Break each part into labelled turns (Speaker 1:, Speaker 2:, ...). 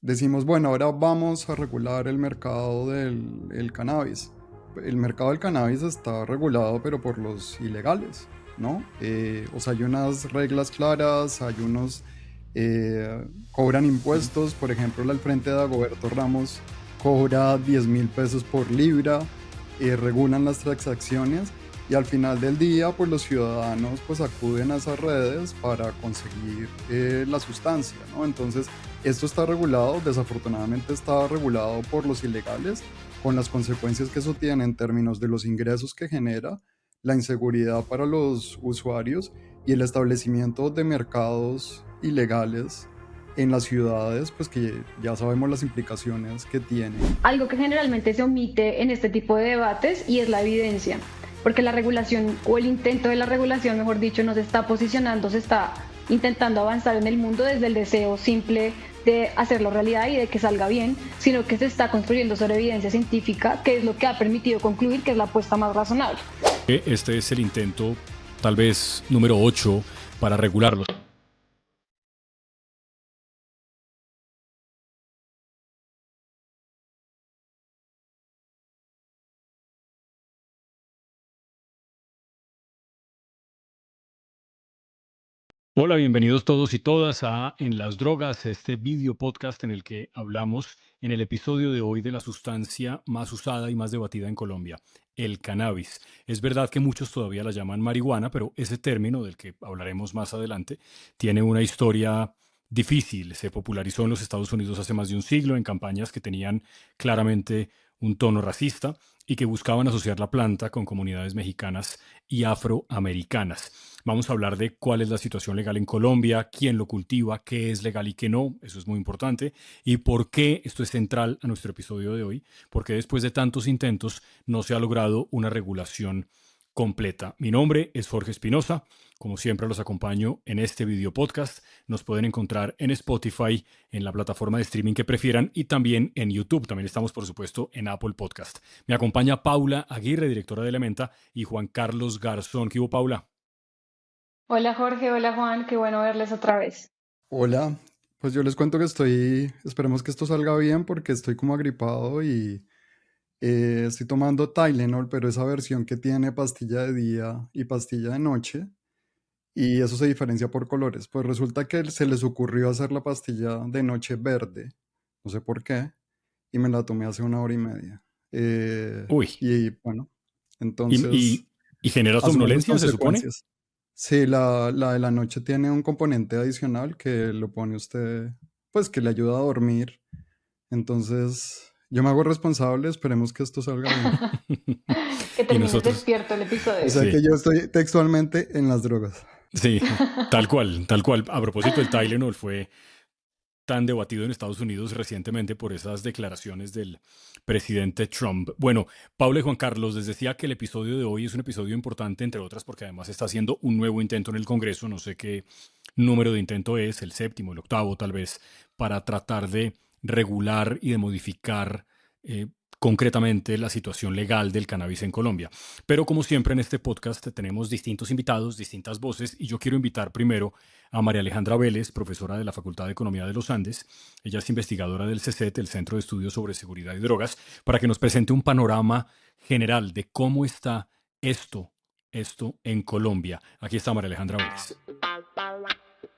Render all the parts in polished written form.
Speaker 1: decimos, bueno, ahora vamos a regular el mercado del cannabis. El mercado del cannabis está regulado, pero por los ilegales, ¿no? O sea, hay unas reglas claras, hay unos, cobran impuestos, por ejemplo, al frente de Dagoberto Ramos cobra 10.000 pesos por libra, regulan las transacciones y al final del día, pues los ciudadanos pues acuden a esas redes para conseguir la sustancia, ¿no? Entonces, esto está regulado, desafortunadamente está regulado por los ilegales, con las consecuencias que eso tiene en términos de los ingresos que genera, la inseguridad para los usuarios y el establecimiento de mercados ilegales en las ciudades, pues que ya sabemos las implicaciones que tiene.
Speaker 2: Algo que generalmente se omite en este tipo de debates y es la evidencia, porque la regulación o el intento de la regulación, mejor dicho, no se está posicionando, se está intentando avanzar en el mundo desde el deseo simple de hacerlo realidad y de que salga bien, sino que se está construyendo sobre evidencia científica, que es lo que ha permitido concluir que es la apuesta más razonable.
Speaker 3: Este es el intento, tal vez número 8, para regularlo. Hola, bienvenidos todos y todas a En las Drogas, este video podcast en el que hablamos en el episodio de hoy de la sustancia más usada y más debatida en Colombia, el cannabis. Es verdad que muchos todavía la llaman marihuana, pero ese término, del que hablaremos más adelante, tiene una historia difícil. Se popularizó en los Estados Unidos hace más de un siglo en campañas que tenían claramente un tono racista y que buscaban asociar la planta con comunidades mexicanas y afroamericanas. Vamos a hablar de cuál es la situación legal en Colombia, quién lo cultiva, qué es legal y qué no, eso es muy importante, y por qué esto es central a nuestro episodio de hoy, porque después de tantos intentos no se ha logrado una regulación completa. Mi nombre es Jorge Espinosa, como siempre los acompaño en este video podcast. Nos pueden encontrar en Spotify, en la plataforma de streaming que prefieran y también en YouTube. También estamos, por supuesto, en Apple Podcast. Me acompaña Paula Aguirre, directora de Elementa, y Juan Carlos Garzón. ¿Qué hubo, Paula?
Speaker 2: Hola Jorge, hola Juan, qué bueno verles otra vez.
Speaker 1: Hola, pues yo les cuento que esperemos que esto salga bien porque estoy como agripado y estoy tomando Tylenol, pero esa versión que tiene pastilla de día y pastilla de noche, y eso se diferencia por colores. Pues resulta que se les ocurrió hacer la pastilla de noche verde, no sé por qué, y me la tomé hace 1 hora y media.
Speaker 3: Uy,
Speaker 1: Y bueno,
Speaker 3: ¿y,
Speaker 1: entonces
Speaker 3: y, y genera
Speaker 1: asumo las
Speaker 3: somnolencia, se supone?
Speaker 1: consecuencias. Sí, la de la noche tiene un componente adicional que lo pone usted, pues que le ayuda a dormir. Entonces, yo me hago responsable, esperemos que esto salga bien.
Speaker 2: Que
Speaker 3: Y
Speaker 2: termines
Speaker 3: nosotros,
Speaker 2: despierto el
Speaker 1: O
Speaker 2: episodio.
Speaker 1: sea que
Speaker 3: sí,
Speaker 1: yo estoy textualmente en las drogas.
Speaker 3: sí, tal cual, tal cual. A propósito, el Tylenol fue tan debatido en Estados Unidos recientemente por esas declaraciones del presidente Trump. Bueno, Paula y Juan Carlos, les decía que el episodio de hoy es un episodio importante, entre otras, porque además está haciendo un nuevo intento en el Congreso, no sé qué número de intento es, el séptimo, el octavo tal vez, para tratar de regular y de modificar eh, concretamente la situación legal del cannabis en Colombia. Pero como siempre en este podcast tenemos distintos invitados, distintas voces, y yo quiero invitar primero a María Alejandra Vélez, profesora de la Facultad de Economía de los Andes. Ella es investigadora del CECET, el Centro de Estudios sobre Seguridad y Drogas, para que nos presente un panorama general de cómo está esto en Colombia. Aquí está María Alejandra Vélez.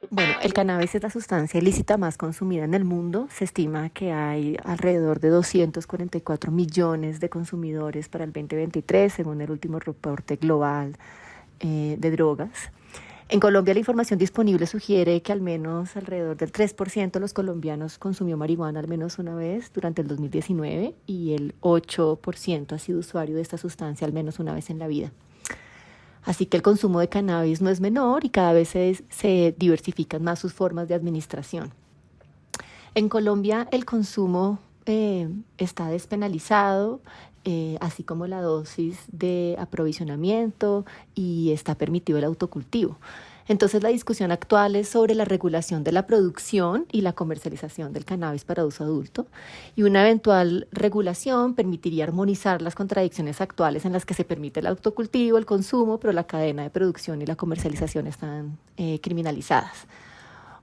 Speaker 4: Bueno, el cannabis es la sustancia ilícita más consumida en el mundo. Se estima que hay alrededor de 244 millones de consumidores para el 2023, según el último reporte global de drogas. En Colombia la información disponible sugiere que al menos alrededor del 3% de los colombianos consumió marihuana al menos una vez durante el 2019 y el 8% ha sido usuario de esta sustancia al menos una vez en la vida. Así que el consumo de cannabis no es menor y cada vez se diversifican más sus formas de administración. En Colombia el consumo está despenalizado, así como la dosis de aprovisionamiento, y está permitido el autocultivo. Entonces la discusión actual es sobre la regulación de la producción y la comercialización del cannabis para uso adulto, y una eventual regulación permitiría armonizar las contradicciones actuales en las que se permite el autocultivo, el consumo, pero la cadena de producción y la comercialización están criminalizadas.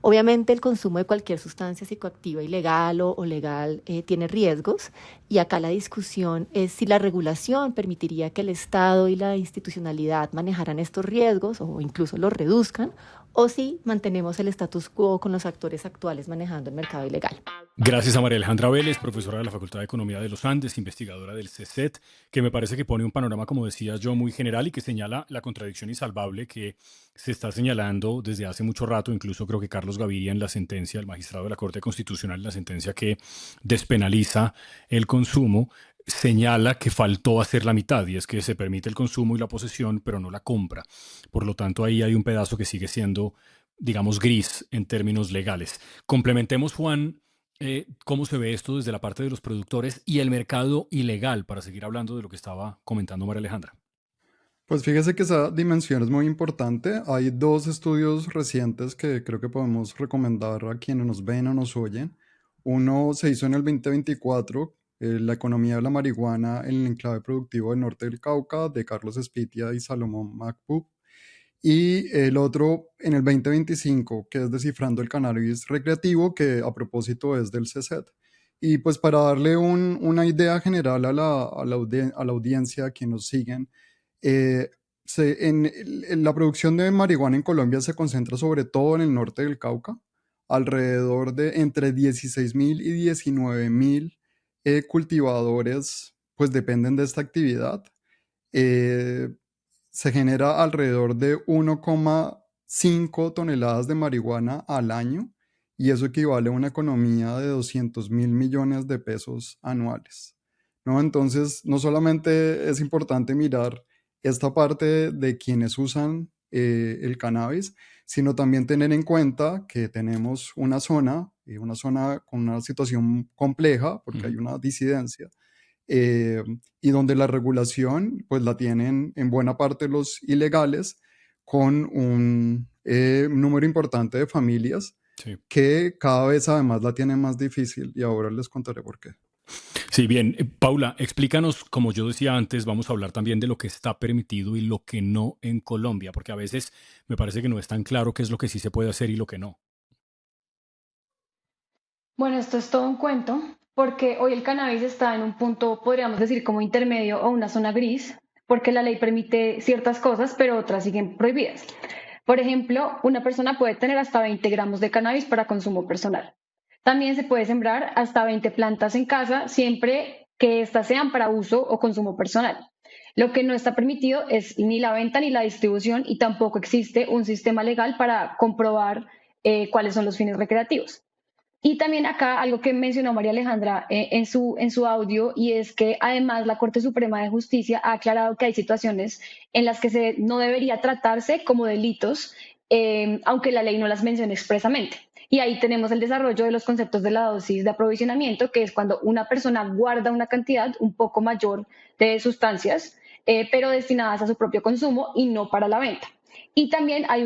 Speaker 4: Obviamente el consumo de cualquier sustancia psicoactiva ilegal o legal tiene riesgos y acá la discusión es si la regulación permitiría que el Estado y la institucionalidad manejaran estos riesgos o incluso los reduzcan o si mantenemos el status quo con los actores actuales manejando el mercado ilegal.
Speaker 3: Gracias a María Alejandra Vélez, profesora de la Facultad de Economía de los Andes, investigadora del CESET, que me parece que pone un panorama, como decía yo, muy general y que señala la contradicción insalvable que se está señalando desde hace mucho rato. Incluso creo que Carlos Gaviria en la sentencia, el magistrado de la Corte Constitucional, en la sentencia que despenaliza el consumo, señala que faltó hacer la mitad, y es que se permite el consumo y la posesión, pero no la compra. Por lo tanto, ahí hay un pedazo que sigue siendo, digamos, gris en términos legales. Complementemos, Juan, cómo se ve esto desde la parte de los productores y el mercado ilegal, para seguir hablando de lo que estaba comentando María Alejandra.
Speaker 1: Pues fíjese que esa dimensión es muy importante. Hay dos estudios recientes que creo que podemos recomendar a quienes nos ven o nos oyen. Uno se hizo en el 2024, La economía de la marihuana en el enclave productivo del norte del Cauca, de Carlos Espitia y Salomón Macpub. Y el otro en el 2025, que es Descifrando el cannabis recreativo, que a propósito es del CESET. Y pues para darle una idea general a la audiencia, a quienes nos siguen, eh, la producción de marihuana en Colombia se concentra sobre todo en el norte del Cauca, alrededor de entre 16.000 y 19.000 cultivadores, pues dependen de esta actividad. Eh, Se genera alrededor de 1,5 toneladas de marihuana al año y eso equivale a una economía de 200.000 millones de pesos anuales, ¿no? Entonces, no solamente es importante mirar esta parte de quienes usan el cannabis, sino también tener en cuenta que tenemos una zona con una situación compleja, porque hay una disidencia, eh, y donde la regulación pues la tienen en buena parte los ilegales, con un número importante de familias
Speaker 3: Sí.
Speaker 1: que cada vez además la tienen más difícil, y ahora les contaré por qué.
Speaker 3: Sí, bien. Paula, explícanos, como yo decía antes, vamos a hablar también de lo que está permitido y lo que no en Colombia, porque a veces me parece que no es tan claro qué es lo que sí se puede hacer y lo que no.
Speaker 2: Bueno, esto es todo un cuento, porque hoy el cannabis está en un punto, podríamos decir, como intermedio o una zona gris, porque la ley permite ciertas cosas, pero otras siguen prohibidas. Por ejemplo, una persona puede tener hasta 20 gramos de cannabis para consumo personal. También se puede sembrar hasta 20 plantas en casa, siempre que éstas sean para uso o consumo personal. Lo que no está permitido es ni la venta ni la distribución, y tampoco existe un sistema legal para comprobar cuáles son los fines recreativos. Y también acá algo que mencionó María Alejandra en su audio, y es que además la Corte Suprema de Justicia ha aclarado que hay situaciones en las que no debería tratarse como delitos, aunque la ley no las mencione expresamente. Y ahí tenemos el desarrollo de los conceptos de la dosis de aprovisionamiento, que es cuando una persona guarda una cantidad un poco mayor de sustancias, pero destinadas a su propio consumo y no para la venta. Y también hay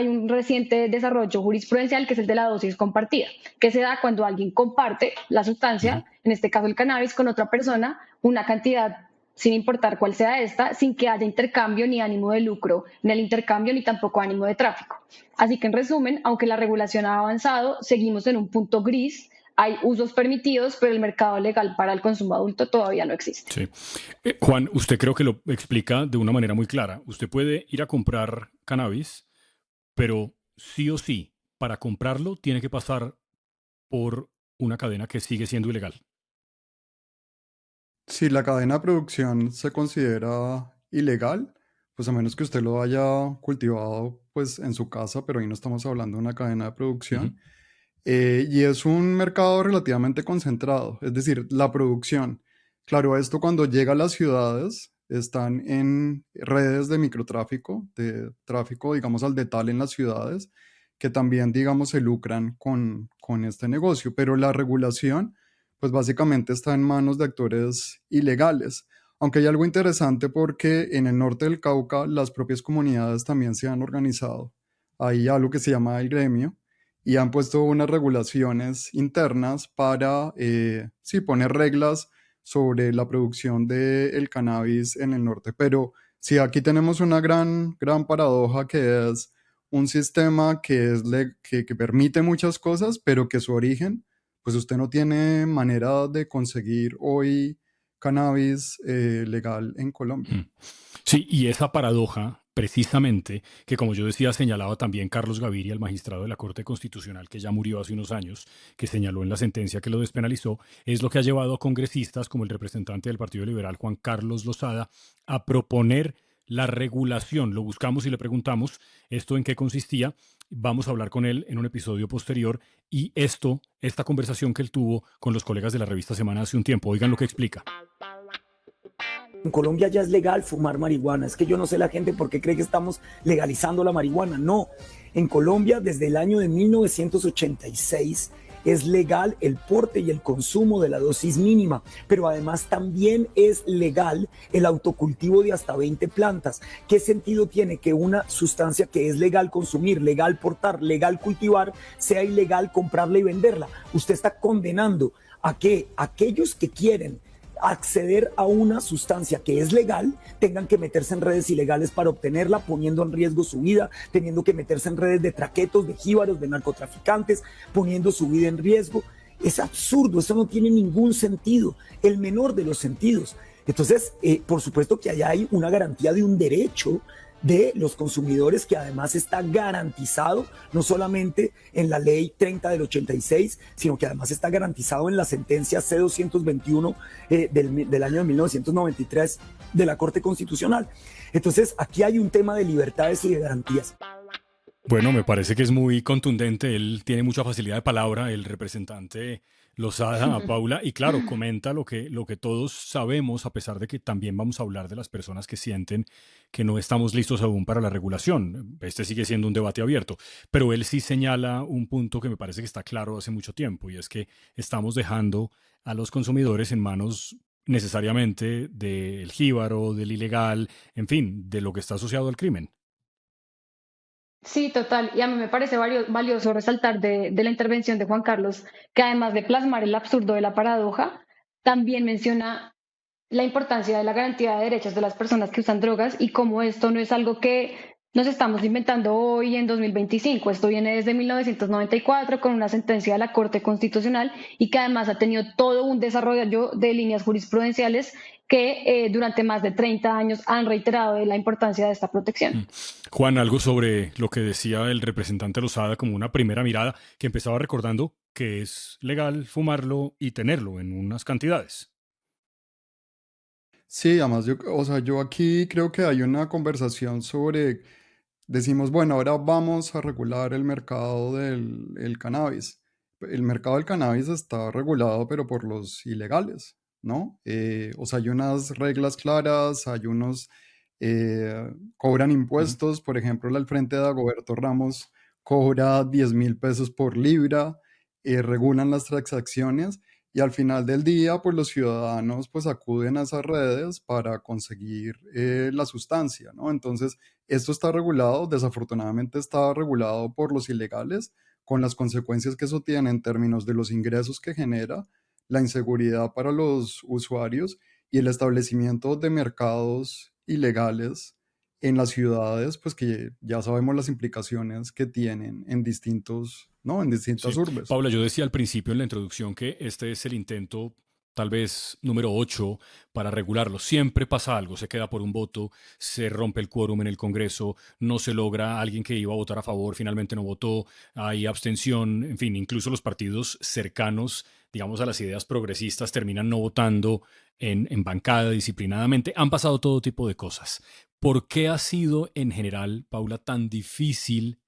Speaker 2: un reciente desarrollo jurisprudencial, que es el de la dosis compartida, que se da cuando alguien comparte la sustancia, en este caso el cannabis, con otra persona, una cantidad sin importar cuál sea esta, sin que haya intercambio ni ánimo de lucro en el intercambio, ni tampoco ánimo de tráfico. Así que, en resumen, aunque la regulación ha avanzado, seguimos en un punto gris. Hay usos permitidos, pero el mercado legal para el consumo adulto todavía no existe.
Speaker 3: Sí. Juan, usted creo que lo explica de una manera muy clara. Usted puede ir a comprar cannabis, pero sí o sí, para comprarlo tiene que pasar por una cadena que sigue siendo ilegal.
Speaker 1: Si la cadena de producción se considera ilegal, pues a menos que usted lo haya cultivado pues en su casa, pero ahí no estamos hablando de una cadena de
Speaker 3: Ujú.
Speaker 1: producción. Y es un mercado relativamente concentrado, es decir, la producción. Claro, esto cuando llega a las ciudades están en redes de microtráfico, de tráfico, digamos, al detalle en las ciudades, que también, digamos, se lucran con este negocio, pero la regulación, pues básicamente está en manos de actores ilegales. Aunque hay algo interesante, porque en el norte del Cauca las propias comunidades también se han organizado. Hay algo que se llama el gremio, y han puesto unas regulaciones internas para, sí, poner reglas sobre la producción del cannabis en el norte. Pero sí, aquí tenemos una gran paradoja, que es un sistema que, que permite muchas cosas, pero que su origen, pues usted no tiene manera de conseguir hoy cannabis legal en Colombia.
Speaker 3: Mm. Sí, y esa paradoja, precisamente, que como yo decía, señalaba también Carlos Gaviria, el magistrado de la Corte Constitucional, que ya murió hace unos años, que señaló en la sentencia que lo despenalizó, es lo que ha llevado a congresistas como el representante del Partido Liberal, Juan Carlos Lozada, a proponer la regulación. Lo buscamos y le preguntamos esto en qué consistía. Vamos a hablar con él en un episodio posterior y esta conversación que él tuvo con los colegas de la revista Semana hace un tiempo. Oigan lo que explica.
Speaker 5: En Colombia ya es legal fumar marihuana. Es que yo no sé la gente por qué cree que estamos legalizando la marihuana. No, en Colombia desde el año de 1986 es legal el porte y el consumo de la dosis mínima, pero además también es legal el autocultivo de hasta 20 plantas. ¿Qué sentido tiene que una sustancia que es legal consumir, legal portar, legal cultivar, sea ilegal comprarla y venderla? Usted está condenando a que aquellos que quieren acceder a una sustancia que es legal tengan que meterse en redes ilegales para obtenerla, poniendo en riesgo su vida, teniendo que meterse en redes de traquetos, de jíbaros, de narcotraficantes, poniendo su vida en riesgo. Es absurdo, eso no tiene ningún sentido, el menor de los sentidos. Entonces, por supuesto que allá hay una garantía de un derecho de los consumidores que además está garantizado no solamente en la ley 30 del 86, sino que además está garantizado en la sentencia C-221 del año de 1993 de la Corte Constitucional. Entonces, aquí hay un tema de libertades y de garantías.
Speaker 3: Bueno, me parece que es muy contundente. Él tiene mucha facilidad de palabra, el representante Lozada, a Paula, y claro, comenta lo que todos sabemos, a pesar de que también vamos a hablar de las personas que sienten que no estamos listos aún para la regulación. Este sigue siendo un debate abierto, pero él sí señala un punto que me parece que está claro hace mucho tiempo, y es que estamos dejando a los consumidores en manos necesariamente del jíbaro, del ilegal, en fin, de lo que está asociado al crimen.
Speaker 2: Sí, total. Y a mí me parece valioso resaltar de la intervención de Juan Carlos, que además de plasmar el absurdo de la paradoja, también menciona la importancia de la garantía de derechos de las personas que usan drogas y cómo esto no es algo que nos estamos inventando hoy en 2025. Esto viene desde 1994 con una sentencia de la Corte Constitucional y que además ha tenido todo un desarrollo de líneas jurisprudenciales que durante más de 30 años han reiterado de la importancia de esta protección.
Speaker 3: Juan, algo sobre lo que decía el representante Lozada como una primera mirada que empezaba recordando que es legal fumarlo y tenerlo en unas cantidades.
Speaker 1: Sí, además, o sea, yo aquí creo que hay una conversación sobre, decimos, bueno, ahora vamos a regular el mercado del cannabis. El mercado del cannabis está regulado, pero por los ilegales, ¿no? O sea, hay unas reglas claras, hay unos, cobran
Speaker 3: Ujú.
Speaker 1: impuestos, por ejemplo, el Frente de Dagoberto Ramos cobra 10.000 pesos por libra, regulan las transacciones y al final del día, pues los ciudadanos pues acuden a esas redes para conseguir la sustancia, ¿no? Entonces, esto está regulado, desafortunadamente está regulado por los ilegales, con las consecuencias que eso tiene en términos de los ingresos que genera, la inseguridad para los usuarios y el establecimiento de mercados ilegales en las ciudades, pues que ya sabemos las implicaciones que tienen en distintos, ¿no? En distintas
Speaker 3: Sí,
Speaker 1: urbes.
Speaker 3: Paula, yo decía al principio en la introducción que este es el intento tal vez número 8 para regularlo. Siempre pasa algo, se queda por un voto, se rompe el quórum en el Congreso, no se logra, alguien que iba a votar a favor finalmente no votó, hay abstención, en fin, incluso los partidos cercanos, digamos, a las ideas progresistas terminan no votando en bancada disciplinadamente. Han pasado todo tipo de cosas. ¿Por qué ha sido en general, Paula, tan difícil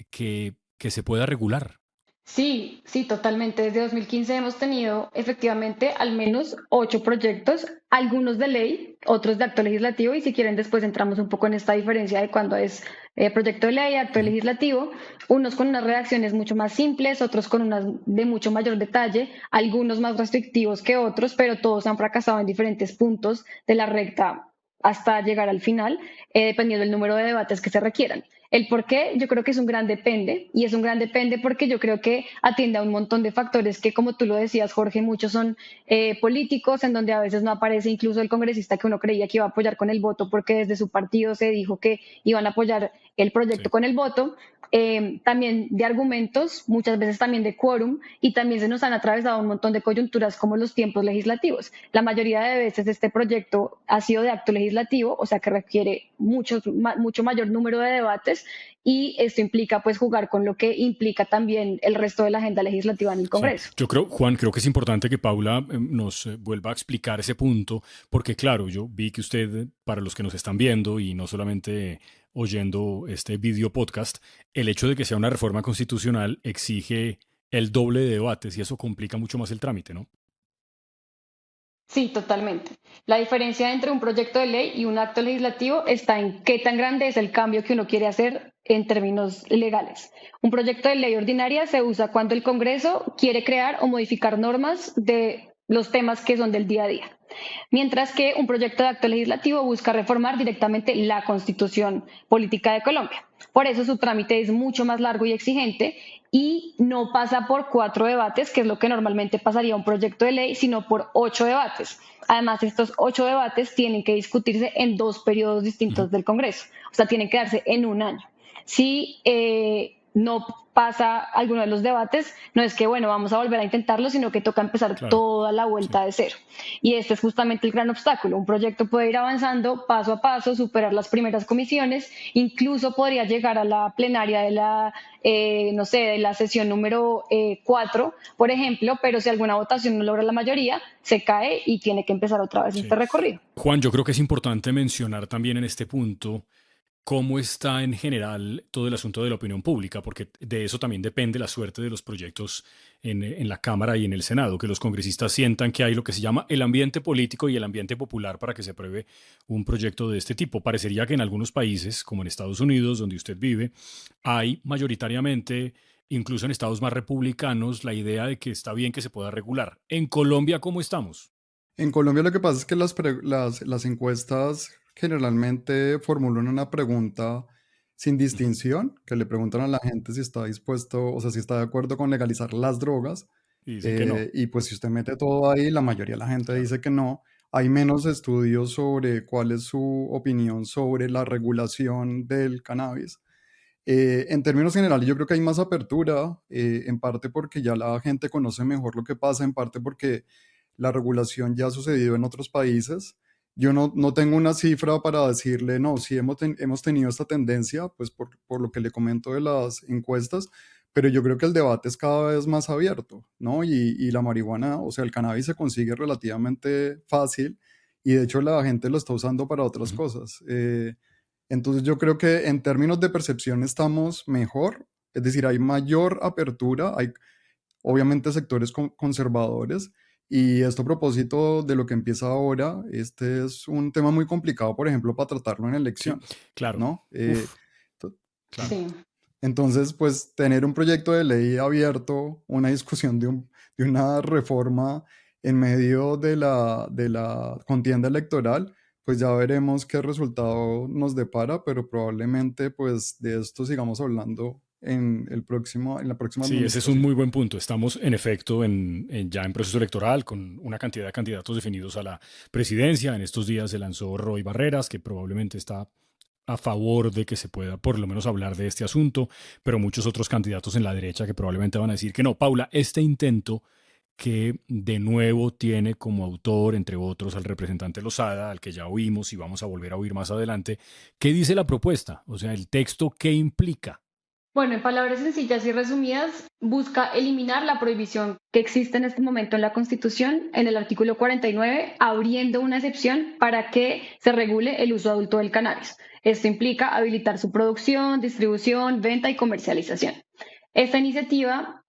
Speaker 3: que se pueda regular?
Speaker 2: Sí, sí, totalmente. Desde 2015 hemos tenido efectivamente al menos 8 proyectos, algunos de ley, otros de acto legislativo, y si quieren después entramos un poco en esta diferencia de cuando es proyecto de ley, acto
Speaker 3: Ujú.
Speaker 2: legislativo, unos con unas redacciones mucho más simples, otros con unas de mucho mayor detalle, algunos más restrictivos que otros, pero todos han fracasado en diferentes puntos de la recta hasta llegar al final, dependiendo del número de debates que se requieran. El por qué, yo creo que es un gran depende, y es un gran depende porque yo creo que atiende a un montón de factores que, como tú lo decías, Jorge, muchos son políticos, en donde a veces no aparece incluso el congresista que uno creía que iba a apoyar con el voto, porque desde su partido se dijo que iban a apoyar el proyecto
Speaker 3: Sí.
Speaker 2: con el voto. También de argumentos, muchas veces también de quórum, y también se nos han atravesado un montón de coyunturas como los tiempos legislativos. La mayoría de veces este proyecto ha sido de acto legislativo, o sea que requiere mucho mayor número de debates, y esto implica pues jugar con lo que implica también el resto de la agenda legislativa en el
Speaker 3: Sí,
Speaker 2: Congreso.
Speaker 3: yo creo, Juan, creo que es importante que Paula nos vuelva a explicar ese punto, porque claro, yo vi que usted, para los que nos están viendo y no solamente oyendo este video podcast, el hecho de que sea una reforma constitucional exige el doble de debates y eso complica mucho más el trámite, ¿no?
Speaker 2: Sí, totalmente. La diferencia entre un proyecto de ley y un acto legislativo está en qué tan grande es el cambio que uno quiere hacer en términos legales. Un proyecto de ley ordinaria se usa cuando el Congreso quiere crear o modificar normas de los temas que son del día a día. Mientras que un proyecto de acto legislativo busca reformar directamente la Constitución Política de Colombia. Por eso su trámite es mucho más largo y exigente y no pasa por 4 debates, que es lo que normalmente pasaría un proyecto de ley, sino por 8 debates. Además, estos 8 debates tienen que discutirse en 2 periodos distintos del Congreso, o sea, tienen que darse en un año. Si no pasa alguno de los debates, no es que, bueno, vamos a volver a intentarlo, sino que toca empezar
Speaker 3: Claro,
Speaker 2: toda la
Speaker 3: sí.
Speaker 2: vuelta de cero. Y este es justamente el gran obstáculo. Un proyecto puede ir avanzando paso a paso, superar las primeras comisiones, incluso podría llegar a la plenaria de la, no sé, de la sesión número 4, por ejemplo, pero si alguna votación no logra la mayoría, se cae y tiene que empezar otra vez
Speaker 3: Sí.
Speaker 2: este recorrido.
Speaker 3: Juan, yo creo que es importante mencionar también en este punto cómo está en general todo el asunto de la opinión pública, porque de eso también depende la suerte de los proyectos en la Cámara y en el Senado, que los congresistas sientan que hay lo que se llama el ambiente político y el ambiente popular para que se apruebe un proyecto de este tipo. Parecería que en algunos países, como en Estados Unidos, donde usted vive, hay mayoritariamente, incluso en estados más republicanos, la idea de que está bien que se pueda regular. En Colombia, ¿cómo estamos?
Speaker 1: En Colombia lo que pasa es que las encuestas generalmente formulan una pregunta sin
Speaker 3: Ujú.
Speaker 1: distinción, que le preguntan a la gente si está dispuesto, o sea, si está de acuerdo con legalizar las drogas.
Speaker 3: Y dicen que no,
Speaker 1: Y pues si usted mete todo ahí, la mayoría de la gente
Speaker 3: claro.
Speaker 1: dice que no. Hay menos estudios sobre cuál es su opinión sobre la regulación del cannabis. En términos generales, yo creo que hay más apertura, en parte porque ya la gente conoce mejor lo que pasa, en parte porque la regulación ya ha sucedido en otros países. Yo no tengo una cifra para decirle, no, si hemos tenido esta tendencia, pues por lo que le comento de las encuestas, pero yo creo que el debate es cada vez más abierto, ¿no? Y la marihuana, o sea, el cannabis se consigue relativamente fácil y de hecho la gente lo está usando para otras
Speaker 3: Ujú.
Speaker 1: cosas. Entonces yo creo que en términos de percepción estamos mejor, es decir, hay mayor apertura, hay obviamente sectores conservadores. Y esto a propósito de lo que empieza ahora, este es un tema muy complicado, por ejemplo, para tratarlo en
Speaker 3: Sí,
Speaker 1: elecciones,
Speaker 3: claro.
Speaker 1: ¿no?
Speaker 3: Uf,
Speaker 1: To-
Speaker 3: claro.
Speaker 2: Sí.
Speaker 1: entonces, pues tener un proyecto de ley abierto, una discusión de una reforma en medio de la contienda electoral, pues ya veremos qué resultado nos depara, pero probablemente pues de esto sigamos hablando en la próxima
Speaker 3: Sí, ese es un
Speaker 1: administración.
Speaker 3: muy buen punto. Estamos, en efecto, ya en proceso electoral con una cantidad de candidatos definidos a la presidencia. En estos días se lanzó Roy Barreras, que probablemente está a favor de que se pueda por lo menos hablar de este asunto, pero muchos otros candidatos en la derecha que probablemente van a decir que no. Paula, este intento que de nuevo tiene como autor, entre otros, al representante Lozada, al que ya oímos y vamos a volver a oír más adelante, ¿qué dice la propuesta? O sea, el texto, ¿qué implica?
Speaker 2: Bueno, en palabras sencillas y resumidas, busca eliminar la prohibición que existe en este momento en la Constitución, en el artículo 49, abriendo una excepción para que se regule el uso adulto del cannabis. Esto implica habilitar su producción, distribución, venta y comercialización. Esta iniciativa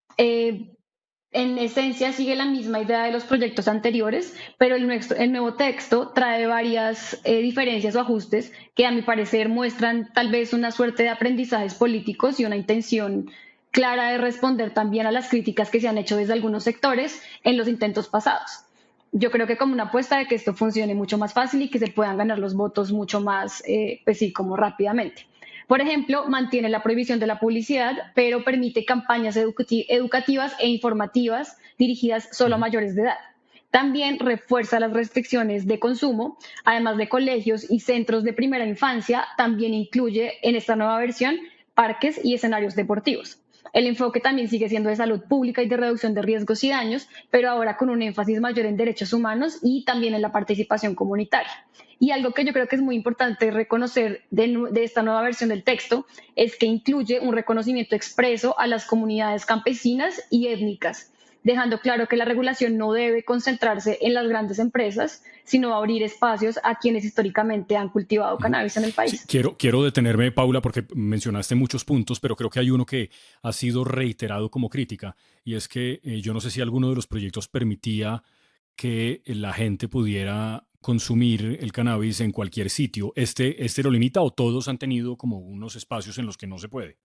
Speaker 2: en esencia sigue la misma idea de los proyectos anteriores, pero el nuevo texto trae varias diferencias o ajustes que a mi parecer muestran tal vez una suerte de aprendizajes políticos y una intención clara de responder también a las críticas que se han hecho desde algunos sectores en los intentos pasados. Yo creo que como una apuesta de que esto funcione mucho más fácil y que se puedan ganar los votos mucho más, pues sí, como rápidamente. Por ejemplo, mantiene la prohibición de la publicidad, pero permite campañas educativas e informativas dirigidas solo a mayores de edad. También refuerza las restricciones de consumo, además de colegios y centros de primera infancia, también incluye en esta nueva versión parques y escenarios deportivos. El enfoque también sigue siendo de salud pública y de reducción de riesgos y daños, pero ahora con un énfasis mayor en derechos humanos y también en la participación comunitaria. Y algo que yo creo que es muy importante reconocer de esta nueva versión del texto es que incluye un reconocimiento expreso a las comunidades campesinas y étnicas, dejando claro que la regulación no debe concentrarse en las grandes empresas, sino abrir espacios a quienes históricamente han cultivado cannabis en el
Speaker 3: Sí,
Speaker 2: país.
Speaker 3: quiero detenerme, Paula, porque mencionaste muchos puntos, pero creo que hay uno que ha sido reiterado como crítica, y es que yo no sé si alguno de los proyectos permitía que la gente pudiera consumir el cannabis en cualquier sitio. ¿Este lo limita o todos han tenido como unos espacios en los que no se puede?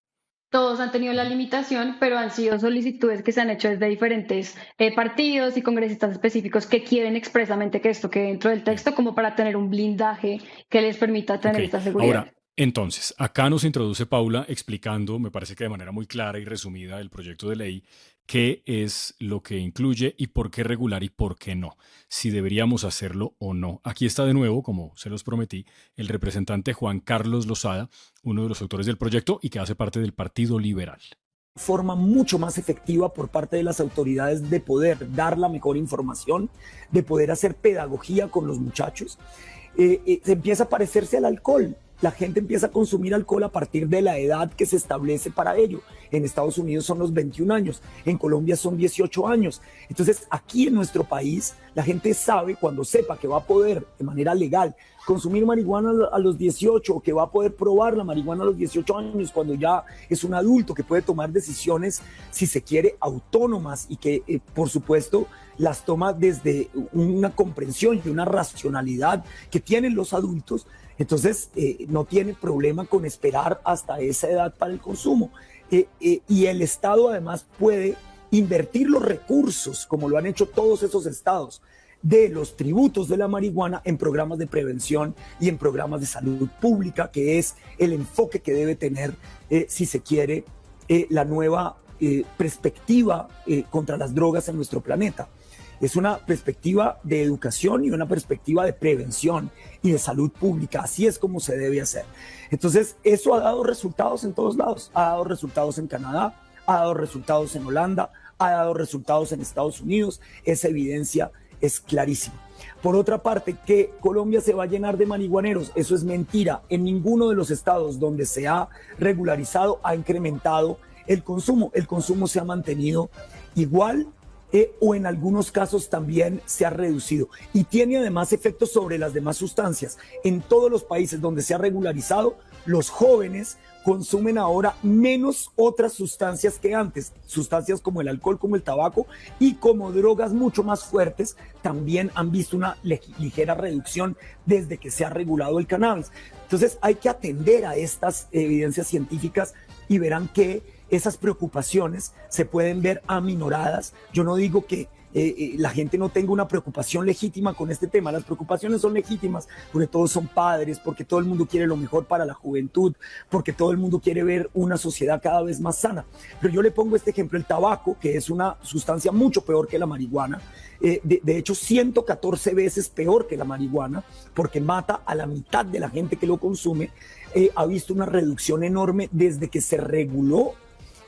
Speaker 2: Todos han tenido la limitación, pero han sido solicitudes que se han hecho desde diferentes partidos y congresistas específicos que quieren expresamente que esto quede dentro del
Speaker 3: Bien.
Speaker 2: texto como para tener un blindaje que les permita
Speaker 3: Ok,
Speaker 2: tener esta seguridad.
Speaker 3: ahora, entonces, acá nos introduce Paula explicando, me parece que de manera muy clara y resumida, el proyecto de ley, qué es lo que incluye y por qué regular y por qué no, si deberíamos hacerlo o no. Aquí está de nuevo, como se los prometí, el representante Juan Carlos Lozada, uno de los autores del proyecto y que hace parte del Partido Liberal.
Speaker 5: Forma mucho más efectiva por parte de las autoridades de poder dar la mejor información, de poder hacer pedagogía con los muchachos. Se empieza a parecerse al alcohol. La gente empieza a consumir alcohol a partir de la edad que se establece para ello. En Estados Unidos son los 21 años, en Colombia son 18 años. Entonces, aquí en nuestro país, la gente sabe, cuando sepa que va a poder de manera legal consumir marihuana a los 18 o que va a poder probar la marihuana a los 18 años cuando ya es un adulto que puede tomar decisiones, si se quiere, autónomas y que, por supuesto, las toma desde una comprensión y una racionalidad que tienen los adultos. Entonces, no tiene problema con esperar hasta esa edad para el consumo. Y el Estado además puede invertir los recursos, como lo han hecho todos esos estados, de los tributos de la marihuana en programas de prevención y en programas de salud pública, que es el enfoque que debe tener, si se quiere, la nueva perspectiva contra las drogas en nuestro planeta. Es una perspectiva de educación y una perspectiva de prevención y de salud pública. Así es como se debe hacer. Entonces, eso ha dado resultados en todos lados. Ha dado resultados en Canadá, ha dado resultados en Holanda, ha dado resultados en Estados Unidos. Esa evidencia es clarísima. Por otra parte, que Colombia se va a llenar de marihuaneros, eso es mentira. En ninguno de los estados donde se ha regularizado ha incrementado el consumo. El consumo se ha mantenido igual o en algunos casos también se ha reducido y tiene además efectos sobre las demás sustancias. En todos los países donde se ha regularizado, los jóvenes consumen ahora menos otras sustancias que antes, sustancias como el alcohol, como el tabaco y como drogas mucho más fuertes también han visto una ligera reducción desde que se ha regulado el cannabis. Entonces hay que atender a estas evidencias científicas y verán que esas preocupaciones se pueden ver aminoradas. Yo no digo que la gente no tenga una preocupación legítima con este tema. Las preocupaciones son legítimas porque todos son padres, porque todo el mundo quiere lo mejor para la juventud, porque todo el mundo quiere ver una sociedad cada vez más sana. Pero yo le pongo este ejemplo, el tabaco, que es una sustancia mucho peor que la marihuana, de hecho 114 veces peor que la marihuana, porque mata a la mitad de la gente que lo consume. Ha visto una reducción enorme desde que se reguló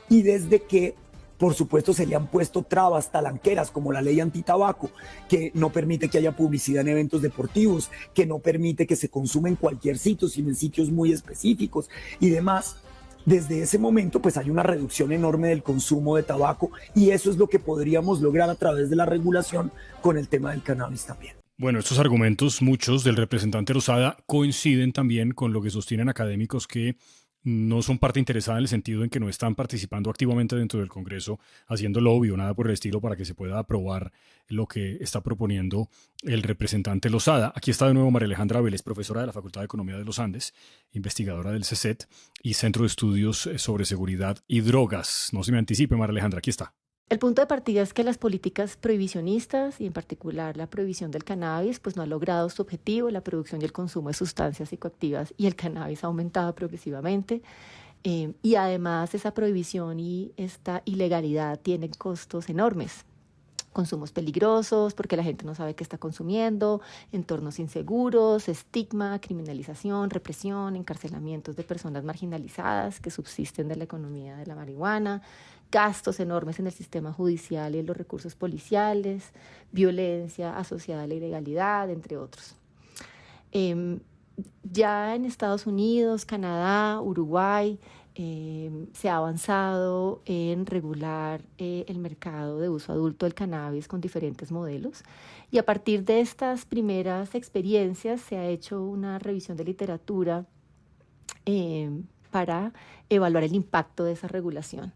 Speaker 5: y desde que, por supuesto, se le han puesto trabas talanqueras como la ley antitabaco, que no permite que haya publicidad en eventos deportivos, que no permite que se consuma en cualquier sitio, sino en sitios muy específicos y demás. Desde ese momento, pues hay una reducción enorme del consumo de tabaco y eso es lo que podríamos lograr a través de la regulación con el tema del cannabis también.
Speaker 3: Bueno, estos argumentos, muchos del representante Lozada, coinciden también con lo que sostienen académicos que no son parte interesada en el sentido en que no están participando activamente dentro del Congreso haciendo lobby o nada por el estilo para que se pueda aprobar lo que está proponiendo el representante Lozada. Aquí está de nuevo María Alejandra Vélez, profesora de la Facultad de Economía de los Andes, investigadora del CECET y Centro de Estudios sobre Seguridad y Drogas. No se me anticipe, María Alejandra, aquí está.
Speaker 4: El punto de partida es que las políticas prohibicionistas y en particular la prohibición del cannabis pues no ha logrado su objetivo, la producción y el consumo de sustancias psicoactivas y el cannabis ha aumentado progresivamente. Y además esa prohibición y esta ilegalidad tienen costos enormes. Consumos peligrosos porque la gente no sabe qué está consumiendo, entornos inseguros, estigma, criminalización, represión, encarcelamientos de personas marginalizadas que subsisten de la economía de la marihuana, gastos enormes en el sistema judicial y en los recursos policiales, violencia asociada a la ilegalidad, entre otros. Ya en Estados Unidos, Canadá, Uruguay, se ha avanzado en regular el mercado de uso adulto del cannabis con diferentes modelos y a partir de estas primeras experiencias se ha hecho una revisión de literatura para evaluar el impacto de esa regulación.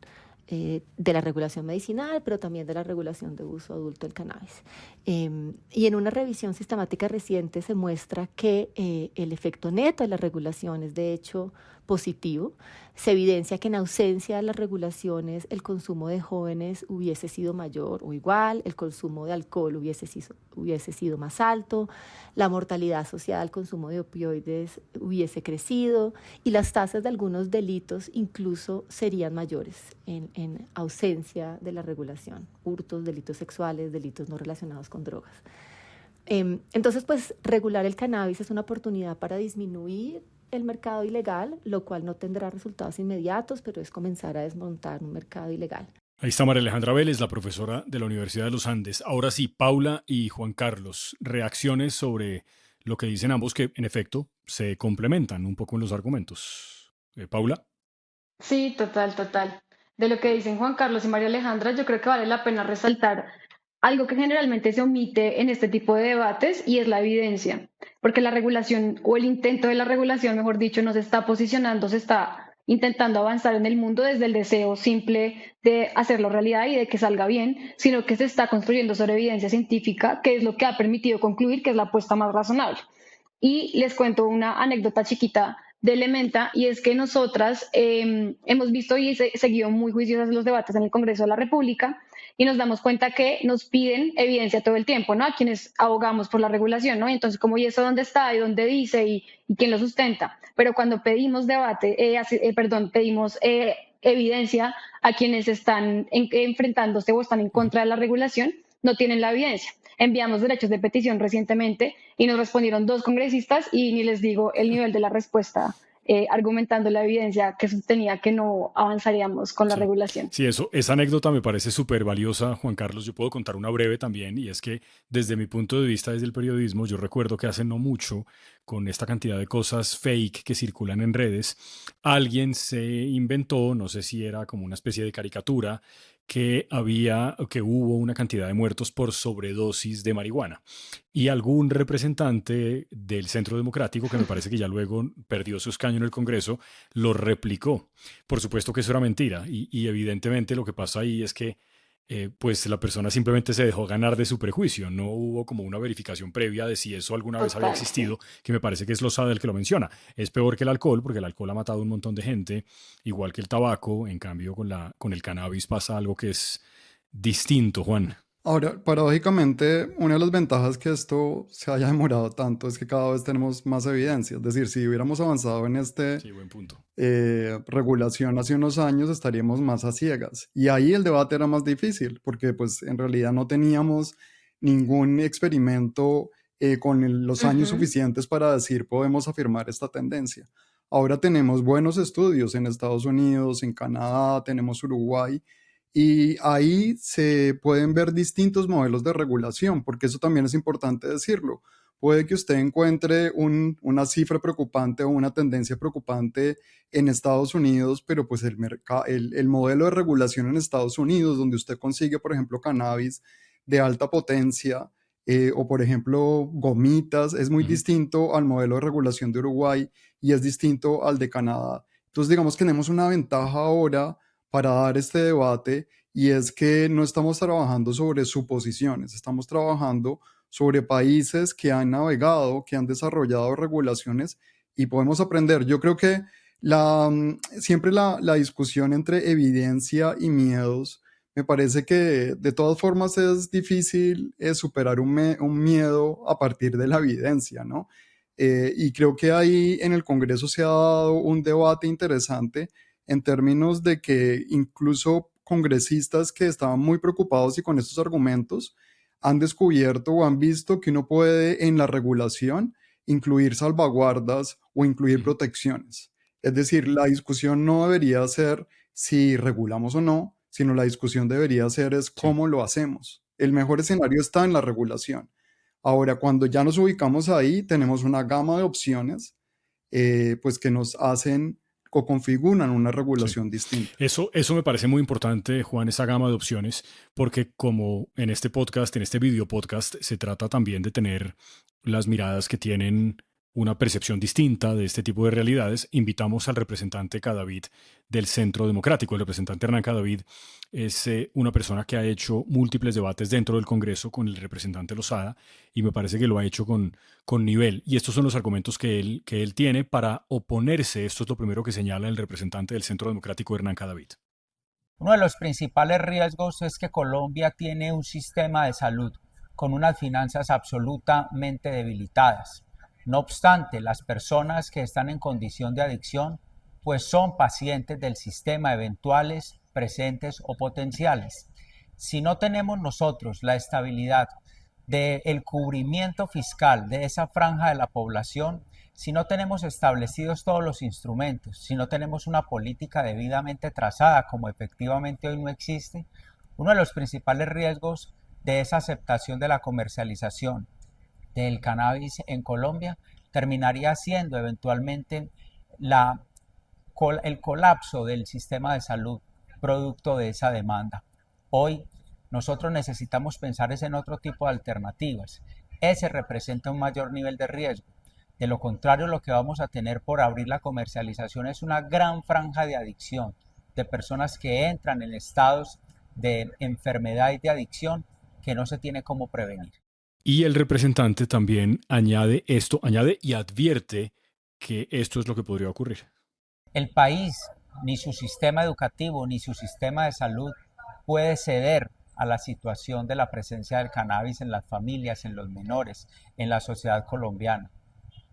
Speaker 4: De la regulación medicinal, pero también de la regulación de uso adulto del cannabis. Y en una revisión sistemática reciente se muestra que el efecto neto de la regulación es de hecho positivo. Se evidencia que en ausencia de las regulaciones el consumo de jóvenes hubiese sido mayor o igual, el consumo de alcohol hubiese sido más alto, la mortalidad asociada al consumo de opioides hubiese crecido y las tasas de algunos delitos incluso serían mayores en ausencia de la regulación, hurtos, delitos sexuales, delitos no relacionados con drogas. Entonces, pues regular el cannabis es una oportunidad para disminuir el mercado ilegal, lo cual no tendrá resultados inmediatos, pero es comenzar a desmontar un mercado ilegal.
Speaker 3: Ahí está María Alejandra Vélez, la profesora de la Universidad de los Andes. Ahora sí, Paula y Juan Carlos, reacciones sobre lo que dicen ambos, que en efecto se complementan un poco en los argumentos. Paula.
Speaker 2: Sí, total. De lo que dicen Juan Carlos y María Alejandra, yo creo que vale la pena resaltar algo que generalmente se omite en este tipo de debates y es la evidencia, porque la regulación o el intento de la regulación, mejor dicho, no se está posicionando, se está intentando avanzar en el mundo desde el deseo simple de hacerlo realidad y de que salga bien, sino que se está construyendo sobre evidencia científica, que es lo que ha permitido concluir que es la apuesta más razonable. Y les cuento una anécdota chiquita de Elementa, y es que nosotras hemos visto y seguido muy juiciosas los debates en el Congreso de la República y nos damos cuenta que nos piden evidencia todo el tiempo, ¿no? A quienes abogamos por la regulación, ¿no? Y entonces, como, ¿y eso dónde está? ¿Y dónde dice? ¿Y quién lo sustenta? Pero cuando pedimos pedimos evidencia a quienes están enfrentándose o están en contra de la regulación, no tienen la evidencia. Enviamos derechos de petición recientemente y nos respondieron 2 congresistas y ni les digo el nivel de la respuesta, argumentando la evidencia que sostenía que no avanzaríamos con la regulación.
Speaker 3: Sí, esa anécdota me parece súper valiosa, Juan Carlos. Yo puedo contar una breve también, y es que desde mi punto de vista, desde el periodismo, yo recuerdo que hace no mucho, con esta cantidad de cosas fake que circulan en redes, alguien se inventó, no sé si era como una especie de caricatura, que hubo una cantidad de muertos por sobredosis de marihuana. Y algún representante del Centro Democrático, que me parece que ya luego perdió su escaño en el Congreso, lo replicó. Por supuesto que eso era mentira y evidentemente lo que pasa ahí es que pues la persona simplemente se dejó ganar de su prejuicio. No hubo como una verificación previa de si eso alguna vez había existido, que me parece que es Lozada el que lo menciona. Es peor que el alcohol, porque el alcohol ha matado a un montón de gente, igual que el tabaco. En cambio, con el cannabis pasa algo que es distinto, Juan.
Speaker 1: Ahora, paradójicamente, una de las ventajas que esto se haya demorado tanto es que cada vez tenemos más evidencia. Es decir, si hubiéramos avanzado en
Speaker 3: Sí, buen punto.
Speaker 1: regulación hace unos años, estaríamos más a ciegas. Y ahí el debate era más difícil, porque pues en realidad no teníamos ningún experimento con los años suficientes para decir podemos afirmar esta tendencia. Ahora tenemos buenos estudios en Estados Unidos, en Canadá, tenemos Uruguay, y ahí se pueden ver distintos modelos de regulación, porque eso también es importante decirlo. Puede que usted encuentre una cifra preocupante o una tendencia preocupante en Estados Unidos, pero pues el modelo de regulación en Estados Unidos, donde usted consigue, por ejemplo, cannabis de alta potencia o, por ejemplo, gomitas, es muy distinto al modelo de regulación de Uruguay y es distinto al de Canadá. Entonces, digamos que tenemos una ventaja ahora para dar este debate, y es que no estamos trabajando sobre suposiciones, estamos trabajando sobre países que han navegado, que han desarrollado regulaciones y podemos aprender. Yo creo que siempre la discusión entre evidencia y miedos me parece que de todas formas es difícil superar un miedo a partir de la evidencia, ¿no? Y creo que ahí en el Congreso se ha dado un debate interesante en términos de que incluso congresistas que estaban muy preocupados y con estos argumentos han descubierto o han visto que uno puede en la regulación incluir salvaguardas o incluir protecciones. Es decir, la discusión no debería ser si regulamos o no, sino la discusión debería ser es
Speaker 3: Sí.
Speaker 1: cómo lo hacemos. El mejor escenario está en la regulación. Ahora, cuando ya nos ubicamos ahí, tenemos una gama de opciones pues que nos hacen o configuran una
Speaker 3: Sí.
Speaker 1: regulación distinta.
Speaker 3: Eso me parece muy importante, Juan, esa gama de opciones, porque como en este podcast, en este video podcast, se trata también de tener las miradas que tienen una percepción distinta de este tipo de realidades, invitamos al representante Cadavid del Centro Democrático. El representante Hernán Cadavid es una persona que ha hecho múltiples debates dentro del Congreso con el representante Lozada y me parece que lo ha hecho con nivel. Y estos son los argumentos que él tiene para oponerse. Esto es lo primero que señala el representante del Centro Democrático, Hernán Cadavid.
Speaker 6: Uno de los principales riesgos es que Colombia tiene un sistema de salud con unas finanzas absolutamente debilitadas. No obstante, las personas que están en condición de adicción pues son pacientes del sistema eventuales, presentes o potenciales. Si no tenemos nosotros la estabilidad del cubrimiento fiscal de esa franja de la población, si no tenemos establecidos todos los instrumentos, si no tenemos una política debidamente trazada, como efectivamente hoy no existe, uno de los principales riesgos de esa aceptación de la comercialización del cannabis en Colombia terminaría siendo eventualmente el colapso del sistema de salud producto de esa demanda. Hoy nosotros necesitamos pensar en otro tipo de alternativas. Ese representa un mayor nivel de riesgo. De lo contrario, lo que vamos a tener por abrir la comercialización es una gran franja de adicción, de personas que entran en estados de enfermedad y de adicción que no se tiene cómo prevenir.
Speaker 3: Y el representante también añade y advierte que esto es lo que podría ocurrir.
Speaker 6: El país, ni su sistema educativo, ni su sistema de salud puede ceder a la situación de la presencia del cannabis en las familias, en los menores, en la sociedad colombiana.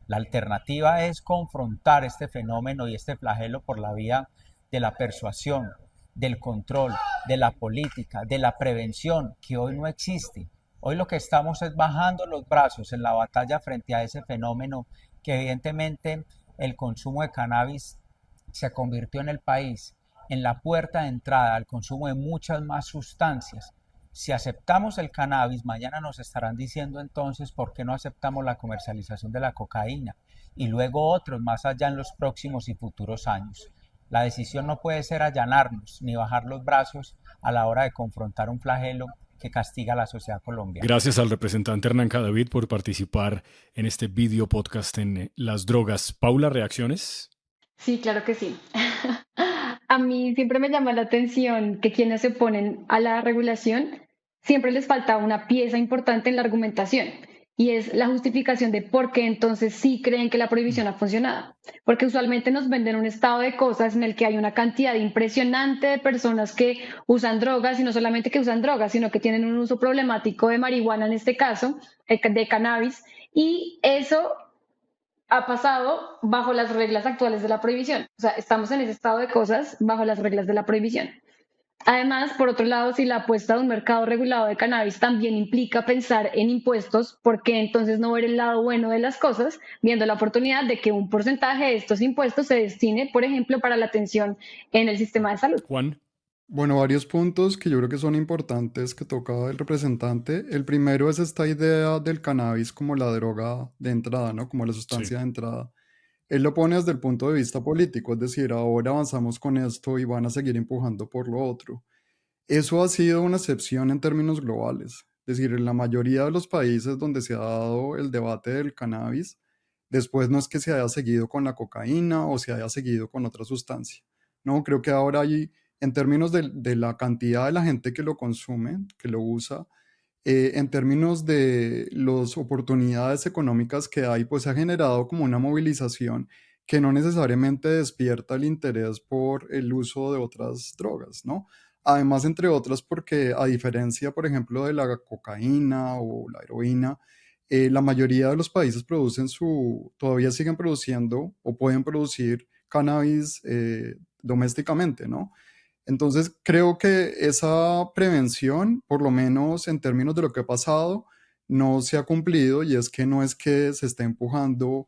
Speaker 6: La alternativa es confrontar este fenómeno y este flagelo por la vía de la persuasión, del control, de la política, de la prevención, que hoy no existe. Hoy lo que estamos es bajando los brazos en la batalla frente a ese fenómeno que evidentemente el consumo de cannabis se convirtió en el país en la puerta de entrada al consumo de muchas más sustancias. Si aceptamos el cannabis, mañana nos estarán diciendo entonces por qué no aceptamos la comercialización de la cocaína y luego otros más allá en los próximos y futuros años. La decisión no puede ser allanarnos ni bajar los brazos a la hora de confrontar un flagelo que castiga a la sociedad colombiana.
Speaker 3: Gracias al representante Hernán Cadavid por participar en este video podcast en Las Drogas. Paula, ¿reacciones?
Speaker 2: Sí, claro que sí. A mí siempre me llama la atención que quienes se oponen a la regulación siempre les falta una pieza importante en la argumentación y es la justificación de por qué entonces sí creen que la prohibición ha funcionado. Porque usualmente nos venden un estado de cosas en el que hay una cantidad impresionante de personas que usan drogas y no solamente que usan drogas, sino que tienen un uso problemático de marihuana en este caso, de cannabis, y eso ha pasado bajo las reglas actuales de la prohibición. O sea, estamos en ese estado de cosas bajo las reglas de la prohibición. Además, por otro lado, si la apuesta de un mercado regulado de cannabis también implica pensar en impuestos, ¿por qué entonces no ver el lado bueno de las cosas, viendo la oportunidad de que un porcentaje de estos impuestos se destine, por ejemplo, para la atención en el sistema de salud?
Speaker 3: Juan.
Speaker 1: Bueno, varios puntos que yo creo que son importantes que toca el representante. El primero es esta idea del cannabis como la droga de entrada, ¿no? Como la
Speaker 3: Sí.
Speaker 1: sustancia de entrada. Él lo pone desde el punto de vista político, es decir, ahora avanzamos con esto y van a seguir empujando por lo otro. Eso ha sido una excepción en términos globales. Es decir, en la mayoría de los países donde se ha dado el debate del cannabis, después no es que se haya seguido con la cocaína o se haya seguido con otra sustancia. No, creo que ahora hay, en términos de la cantidad de la gente que lo consume, que lo usa, en términos de las oportunidades económicas que hay, pues se ha generado como una movilización que no necesariamente despierta el interés por el uso de otras drogas, ¿no? Además, entre otras, porque a diferencia, por ejemplo, de la cocaína o la heroína, la mayoría de los países todavía siguen produciendo o pueden producir cannabis domésticamente, ¿no? Entonces, creo que esa prevención, por lo menos en términos de lo que ha pasado, no se ha cumplido y es que no es que se esté empujando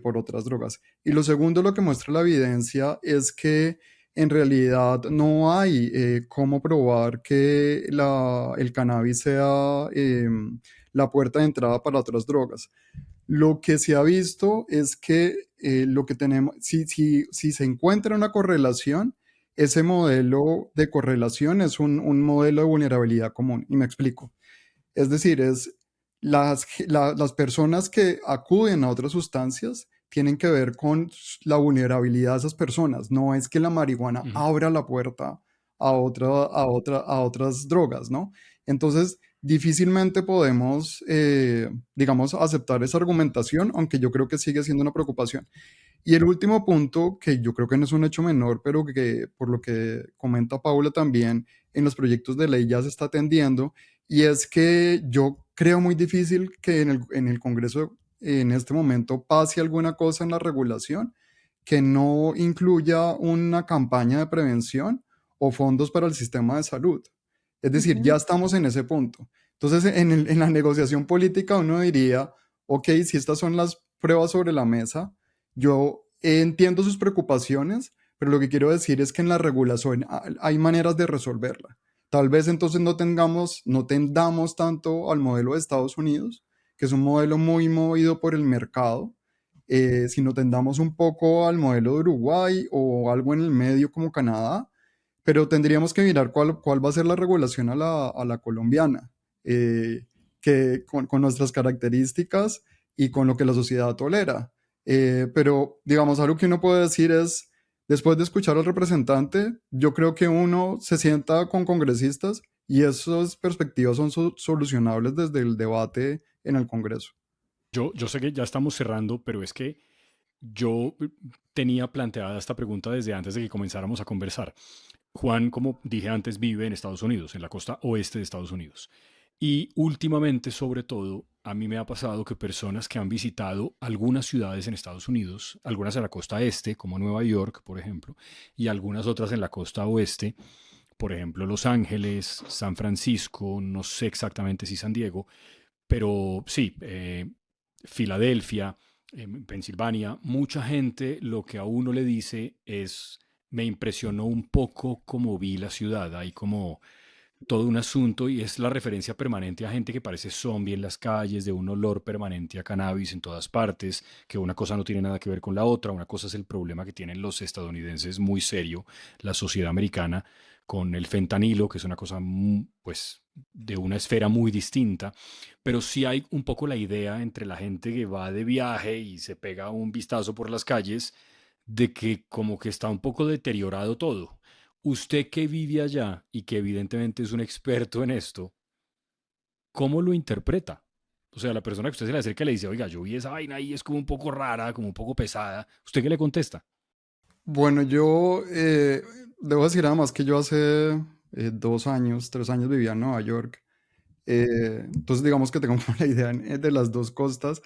Speaker 1: por otras drogas. Y lo segundo, lo que muestra la evidencia es que en realidad no hay cómo probar que el cannabis sea la puerta de entrada para otras drogas. Lo que se ha visto es que lo que tenemos, si se encuentra una correlación, ese modelo de correlación es un modelo de vulnerabilidad común. Y me explico. Es decir, las personas que acuden a otras sustancias tienen que ver con la vulnerabilidad de esas personas. No es que la marihuana
Speaker 3: Ujú.
Speaker 1: abra la puerta a otras drogas, ¿no? Entonces, difícilmente podemos, digamos, aceptar esa argumentación, aunque yo creo que sigue siendo una preocupación. Y el último punto, que yo creo que no es un hecho menor, pero que por lo que comenta Paula también, en los proyectos de ley ya se está atendiendo, y es que yo creo muy difícil que en el Congreso en este momento pase alguna cosa en la regulación que no incluya una campaña de prevención o fondos para el sistema de salud. Es decir, ya
Speaker 2: Ujú.
Speaker 1: estamos en ese punto. Entonces, en la negociación política uno diría, ok, si estas son las pruebas sobre la mesa, yo entiendo sus preocupaciones, pero lo que quiero decir es que en la regulación hay maneras de resolverla. Tal vez entonces no tendamos tanto al modelo de Estados Unidos, que es un modelo muy movido por el mercado, sino tendamos un poco al modelo de Uruguay o algo en el medio como Canadá, pero tendríamos que mirar cuál va a ser la regulación a la colombiana, eh, que con nuestras características y con lo que la sociedad tolera. Pero, digamos, algo que uno puede decir es, después de escuchar al representante, yo creo que uno se sienta con congresistas y esas perspectivas son solucionables desde el debate en el Congreso.
Speaker 3: Yo sé que ya estamos cerrando, pero es que yo tenía planteada esta pregunta desde antes de que comenzáramos a conversar. Juan, como dije antes, vive en Estados Unidos, en la costa oeste de Estados Unidos. Y últimamente, sobre todo, a mí me ha pasado que personas que han visitado algunas ciudades en Estados Unidos, algunas en la costa este, como Nueva York, por ejemplo, y algunas otras en la costa oeste, por ejemplo, Los Ángeles, San Francisco, no sé exactamente si San Diego, pero sí, Filadelfia, Pensilvania, mucha gente lo que a uno le dice es, me impresionó un poco cómo vi la ciudad, hay como todo un asunto y es la referencia permanente a gente que parece zombie en las calles, de un olor permanente a cannabis en todas partes, que una cosa no tiene nada que ver con la otra, una cosa es el problema que tienen los estadounidenses muy serio, la sociedad americana, con el fentanilo, que es una cosa pues de una esfera muy distinta, pero sí hay un poco la idea entre la gente que va de viaje y se pega un vistazo por las calles de que como que está un poco deteriorado todo. Usted que vive allá y que evidentemente es un experto en esto, ¿cómo lo interpreta? O sea, la persona que usted se le acerca y le dice, oiga, yo vi esa vaina y es como un poco rara, como un poco pesada. ¿Usted qué le contesta?
Speaker 1: Bueno, yo debo decir además que yo hace 2 años, 3 años vivía en Nueva York. Entonces digamos que tengo como la idea de las dos costas.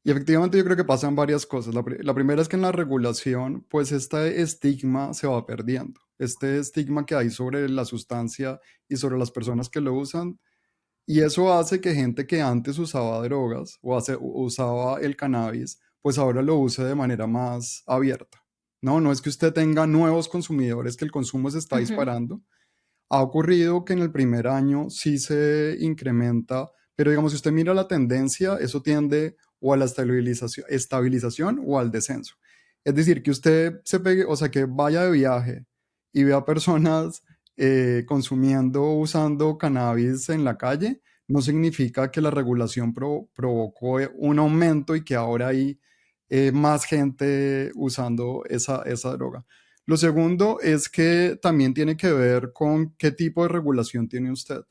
Speaker 1: Y efectivamente yo creo que pasan varias cosas. La primera es que en la regulación, pues este estigma se va perdiendo. Este estigma que hay sobre la sustancia y sobre las personas que lo usan. Y eso hace que gente que antes usaba drogas usaba el cannabis, pues ahora lo use de manera más abierta. No es que usted tenga nuevos consumidores, que el consumo se está
Speaker 2: Ujú.
Speaker 1: disparando. Ha ocurrido que en el primer año sí se incrementa, pero digamos, si usted mira la tendencia, eso tiende o a la estabilización o al descenso. Es decir, que usted se pegue, o sea, que vaya de viaje y vea personas consumiendo, usando cannabis en la calle, no significa que la regulación provocó un aumento y que ahora hay más gente usando esa droga. Lo segundo es que también tiene que ver con qué tipo de regulación tiene usted.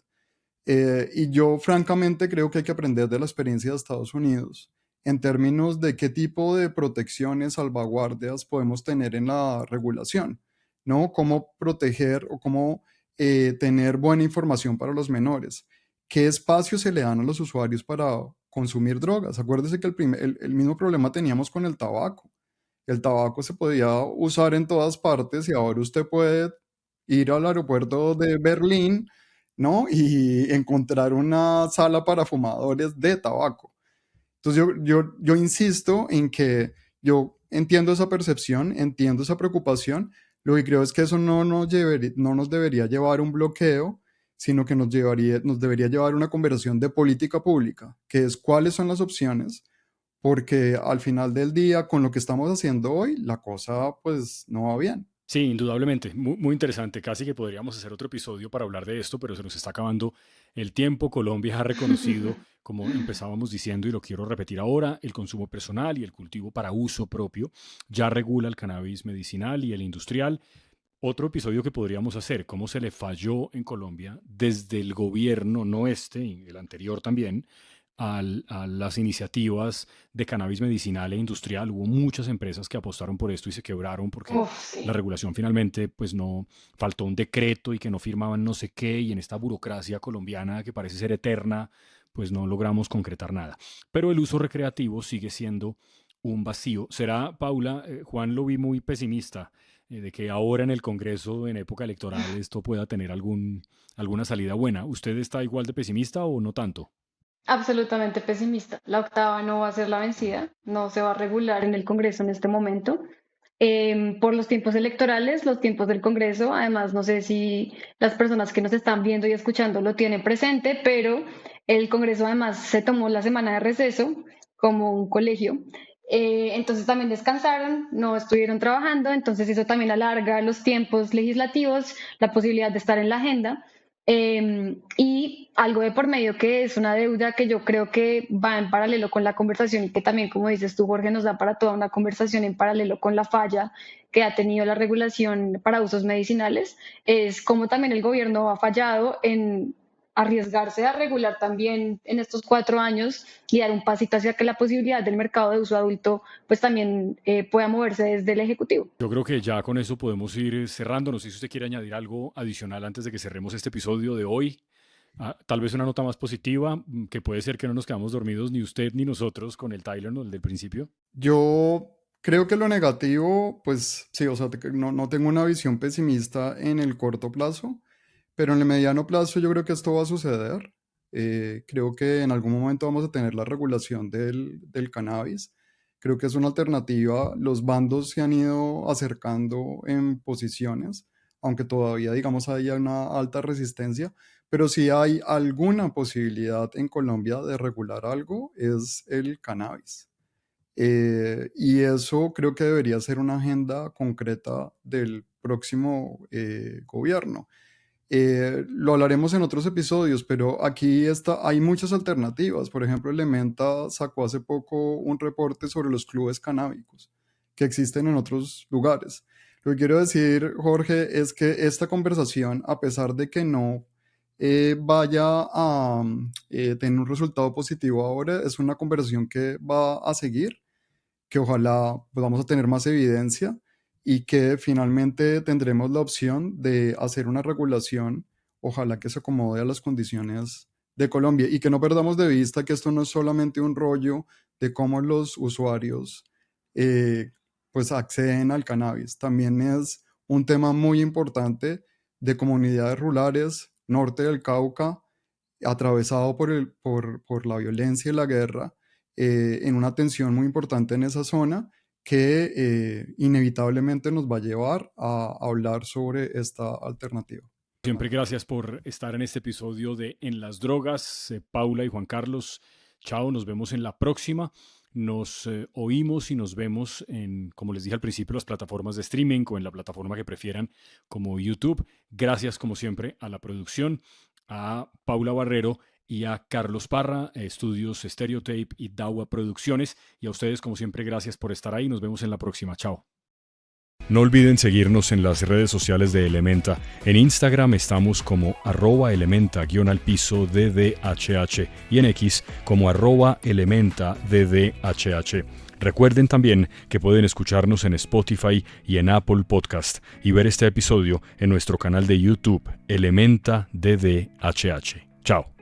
Speaker 1: Y yo francamente creo que hay que aprender de la experiencia de Estados Unidos en términos de qué tipo de protecciones, salvaguardias podemos tener en la regulación, ¿no? Cómo proteger o cómo tener buena información para los menores. ¿Qué espacio se le dan a los usuarios para consumir drogas? Acuérdese que el mismo problema teníamos con el tabaco. El tabaco se podía usar en todas partes y ahora usted puede ir al aeropuerto de Berlín, ¿no? Y encontrar una sala para fumadores de tabaco. Entonces yo insisto en que yo entiendo esa percepción, entiendo esa preocupación. Lo que creo es que eso no nos debería llevar a un bloqueo, sino que nos debería llevar a una conversación de política pública, que es cuáles son las opciones, porque al final del día, con lo que estamos haciendo hoy, la cosa pues no va bien.
Speaker 3: Sí, indudablemente, muy interesante. Casi que podríamos hacer otro episodio para hablar de esto, pero se nos está acabando el tiempo. Colombia ha reconocido, como empezábamos diciendo, y lo quiero repetir ahora, el consumo personal y el cultivo para uso propio. Ya regula el cannabis medicinal y el industrial. Otro episodio que podríamos hacer, cómo se le falló en Colombia desde el gobierno, no este, y el anterior también, a las iniciativas de cannabis medicinal e industrial. Hubo muchas empresas que apostaron por esto y se quebraron porque
Speaker 2: Sí.
Speaker 3: la regulación finalmente, pues no, faltó un decreto y que no firmaban no sé qué, y en esta burocracia colombiana que parece ser eterna, pues no logramos concretar nada. Pero el uso recreativo sigue siendo un vacío. ¿Será, Paula? Juan lo vi muy pesimista, de que ahora en el Congreso, en época electoral, esto pueda tener alguna salida buena. ¿Usted está igual de pesimista o no tanto?
Speaker 2: Absolutamente pesimista. La octava no va a ser la vencida, no se va a regular en el Congreso en este momento. Por los tiempos electorales, los tiempos del Congreso, además no sé si las personas que nos están viendo y escuchando lo tienen presente, pero el Congreso además se tomó la semana de receso como un colegio. Entonces también descansaron, no estuvieron trabajando, entonces eso también alarga los tiempos legislativos, la posibilidad de estar en la agenda. Y algo de por medio que es una deuda que yo creo que va en paralelo con la conversación y que también, como dices tú, Jorge, nos da para toda una conversación en paralelo con la falla que ha tenido la regulación para usos medicinales, es cómo también el gobierno ha fallado en arriesgarse a regular también en estos 4 años y dar un pasito hacia que la posibilidad del mercado de uso adulto pues también pueda moverse desde el Ejecutivo.
Speaker 3: Yo creo que ya con eso podemos ir cerrando. No sé si usted quiere añadir algo adicional antes de que cerremos este episodio de hoy. Tal vez una nota más positiva, que puede ser que no nos quedamos dormidos ni usted ni nosotros con el Tylenol del principio.
Speaker 1: Yo creo que lo negativo, pues sí, o sea, no tengo una visión pesimista en el corto plazo, pero en el mediano plazo yo creo que esto va a suceder. Creo que en algún momento vamos a tener la regulación del cannabis. Creo que es una alternativa. Los bandos se han ido acercando en posiciones, aunque todavía, digamos, haya una alta resistencia, pero si hay alguna posibilidad en Colombia de regular algo, es el cannabis. Y eso creo que debería ser una agenda concreta del próximo gobierno. Lo hablaremos en otros episodios, pero aquí hay muchas alternativas. Por ejemplo, Elementa sacó hace poco un reporte sobre los clubes canábicos que existen en otros lugares. Lo que quiero decir, Jorge, es que esta conversación, a pesar de que no vaya a tener un resultado positivo ahora, es una conversación que va a seguir, que ojalá podamos tener más evidencia y que finalmente tendremos la opción de hacer una regulación, ojalá que se acomode a las condiciones de Colombia y que no perdamos de vista que esto no es solamente un rollo de cómo los usuarios pues acceden al cannabis, también es un tema muy importante de comunidades rurales, norte del Cauca, atravesado por la violencia y la guerra, en una tensión muy importante en esa zona que inevitablemente nos va a llevar a hablar sobre esta alternativa.
Speaker 3: Siempre gracias por estar en este episodio de En las Drogas. Paula y Juan Carlos, chao, nos vemos en la próxima. Nos oímos y nos vemos en, como les dije al principio, las plataformas de streaming o en la plataforma que prefieran como YouTube. Gracias como siempre a la producción, a Paula Barrero y a Carlos Parra, Estudios Stereotape y Dawa Producciones. Y a ustedes como siempre, gracias por estar ahí. Nos vemos en la próxima. Chao. No olviden seguirnos en las redes sociales de Elementa. En Instagram estamos como @elementa_DDHH y en X como @elementa_DDHH. Recuerden también que pueden escucharnos en Spotify y en Apple Podcast y ver este episodio en nuestro canal de YouTube, Elementa DDHH. Chao.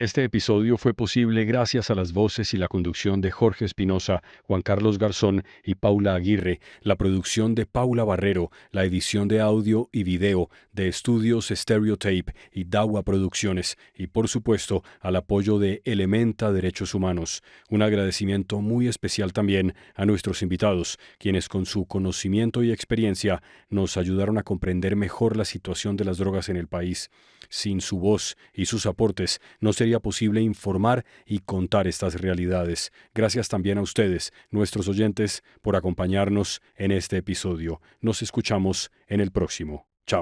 Speaker 3: Este episodio fue posible gracias a las voces y la conducción de Jorge Espinosa, Juan Carlos Garzón y Paula Aguirre, la producción de Paula Barrero, la edición de audio y video de Estudios Stereotape y Dawa Producciones y, por supuesto, al apoyo de Elementa Derechos Humanos. Un agradecimiento muy especial también a nuestros invitados, quienes con su conocimiento y experiencia nos ayudaron a comprender mejor la situación de las drogas en el país. Sin su voz y sus aportes no sería posible informar y contar estas realidades. Gracias también a ustedes, nuestros oyentes, por acompañarnos en este episodio. Nos escuchamos en el próximo. Chao.